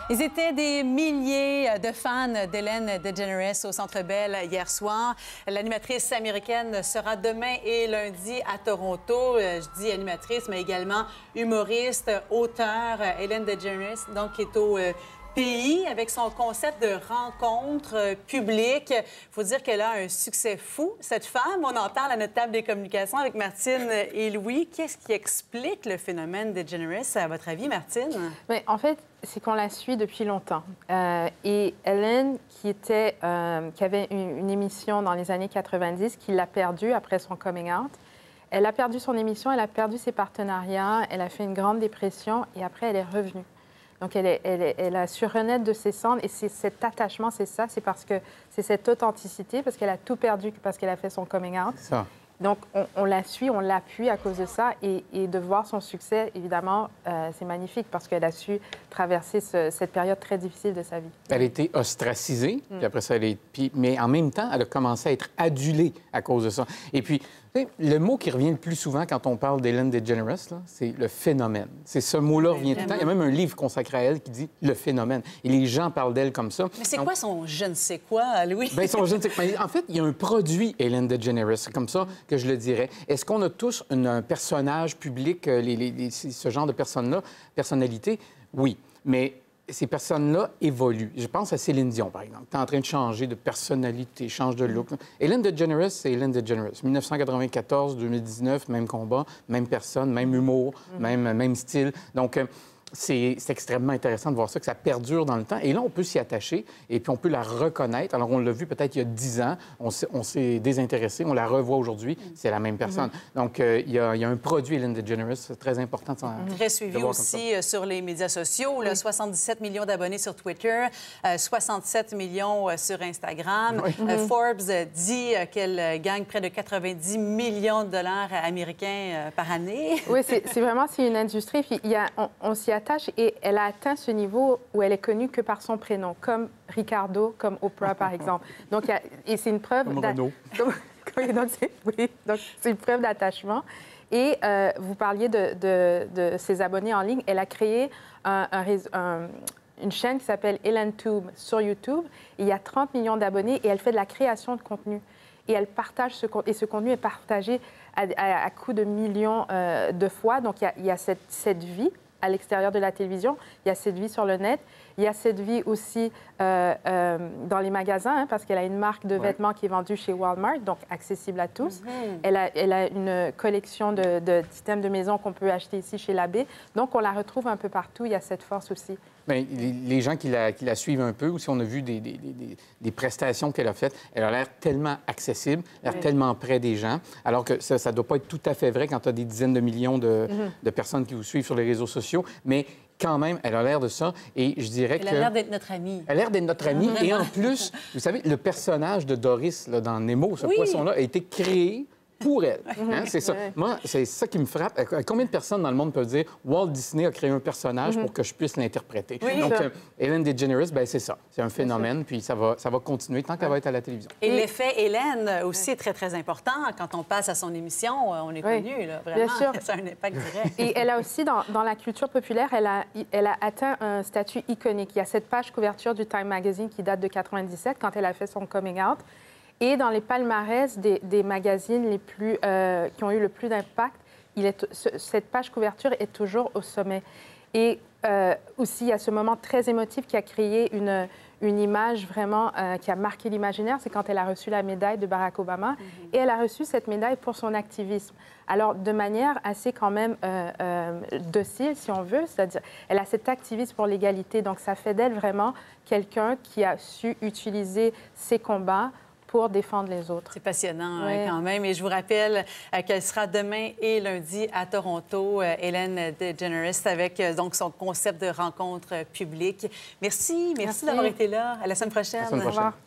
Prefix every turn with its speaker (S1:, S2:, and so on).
S1: Ils étaient des milliers de fans d'Ellen DeGeneres au Centre Bell hier soir. L'animatrice américaine sera demain et lundi à Toronto. Je dis animatrice, mais également humoriste, auteur. Ellen DeGeneres, donc, qui est au pays avec son concept de rencontre publique. Il faut dire qu'elle a un succès fou, cette femme. On en parle à notre table des communications avec Martine et Louis. Qu'est-ce qui explique le phénomène DeGeneres, à votre avis, Martine?
S2: Mais en fait, c'est qu'on la suit depuis longtemps. Et Ellen, qui avait une émission dans les années 90, qui l'a perdue après son coming out, elle a perdu son émission, elle a perdu ses partenariats, elle a fait une grande dépression et après, elle est revenue. Donc, elle a su renaître de ses cendres et c'est cet attachement, c'est ça, c'est parce que c'est cette authenticité, parce qu'elle a tout perdu parce qu'elle a fait son coming out.
S3: Ça.
S2: Donc, on la suit, on l'appuie à cause de ça et de voir son succès, évidemment, c'est magnifique parce qu'elle a su traverser cette période très difficile de sa vie.
S3: Elle a été ostracisée, puis après ça, mais en même temps, elle a commencé à être adulée à cause de ça. Et puis, le mot qui revient le plus souvent quand on parle d'Ellen DeGeneres, c'est le phénomène. C'est ce mot-là revient tout le temps. Il y a même un livre consacré à elle qui dit le phénomène. Et les gens parlent d'elle comme ça.
S1: Mais c'est quoi son je ne sais quoi, Louis?
S3: Bien, son je ne sais quoi. En fait, il y a un produit Ellen DeGeneres, c'est comme ça que je le dirais. Est-ce qu'on a tous un personnage public, ce genre de personnalité? Oui. Mais ces personnes-là évoluent. Je pense à Céline Dion, par exemple. Tu es en train de changer de personnalité, change de look. Ellen DeGeneres, c'est Ellen DeGeneres. 1994, 2019, même combat, même personne, même humour, même style. Donc, c'est extrêmement intéressant de voir ça, que ça perdure dans le temps. Et là, on peut s'y attacher et puis on peut la reconnaître. Alors, on l'a vu peut-être il y a 10 ans, on s'est désintéressé, on la revoit aujourd'hui, c'est la même personne. Donc, il y a un produit, Ellen DeGeneres, très important de
S1: Très suivi aussi sur les médias sociaux. Là, 77 millions d'abonnés sur Twitter, 67 millions sur Instagram. Forbes dit qu'elle gagne près de 90 millions de dollars américains par année.
S2: Oui, c'est vraiment une industrie. Puis on s'y attache et elle a atteint ce niveau où elle est connue que par son prénom, comme Ricardo, comme Oprah, par exemple. Donc, et c'est une preuve...
S3: Comme Renaud.
S2: Donc, c'est une preuve d'attachement. Et vous parliez de ses abonnés en ligne. Elle a créé une chaîne qui s'appelle EllenTube sur YouTube. Et il y a 30 millions d'abonnés et elle fait de la création de contenu. Et elle partage ce contenu est partagé à coups de millions de fois. Donc, il y a cette vie à l'extérieur de la télévision, il y a cette vie sur le net, il y a cette vie aussi dans les magasins, parce qu'elle a une marque de vêtements qui est vendue chez Walmart, donc accessible à tous. Elle a une collection d'items de maison qu'on peut acheter ici chez Labbé. Donc, on la retrouve un peu partout. Il y a cette force aussi.
S3: Bien, les gens qui la suivent un peu, aussi, on a vu des prestations qu'elle a faites. Elle a l'air tellement accessible, tellement près des gens, alors que ça ne doit pas être tout à fait vrai quand tu as des dizaines de millions de personnes qui vous suivent sur les réseaux sociaux, mais quand même, elle a l'air de ça. Et je dirais
S1: Elle a l'air d'être notre amie.
S3: Elle a l'air d'être notre amie. Et en plus, vous savez, le personnage de Doris là, dans Nemo, ce poisson-là, a été créé pour elle. Hein? C'est ça. Moi, c'est ça qui me frappe. Combien de personnes dans le monde peuvent dire Walt Disney a créé un personnage pour que je puisse l'interpréter? Donc, Ellen DeGeneres, bien, c'est ça. C'est un phénomène, puis ça va continuer tant qu'elle va être à la télévision.
S1: Et l'effet Ellen aussi est très, très important. Quand on passe à son émission, on est connu, là, vraiment.
S2: Bien sûr.
S1: Ça a un impact direct.
S2: Et elle a aussi, dans la culture populaire, elle a atteint un statut iconique. Il y a cette page couverture du Time Magazine qui date de 97, quand elle a fait son coming out. Et dans les palmarès des magazines qui ont eu le plus d'impact, cette page couverture est toujours au sommet. Et aussi, il y a ce moment très émotif qui a créé une image vraiment qui a marqué l'imaginaire, c'est quand elle a reçu la médaille de Barack Obama. Et elle a reçu cette médaille pour son activisme. Alors, de manière assez quand même docile, si on veut, c'est-à-dire, elle a cet activisme pour l'égalité. Donc, ça fait d'elle vraiment quelqu'un qui a su utiliser ses combats pour défendre les autres.
S1: C'est passionnant quand même. Et je vous rappelle qu'elle sera demain et lundi à Toronto, Ellen DeGeneres, avec donc son concept de rencontre publique. Merci d'avoir été là. À la semaine prochaine.
S3: À la semaine prochaine.
S2: Au revoir.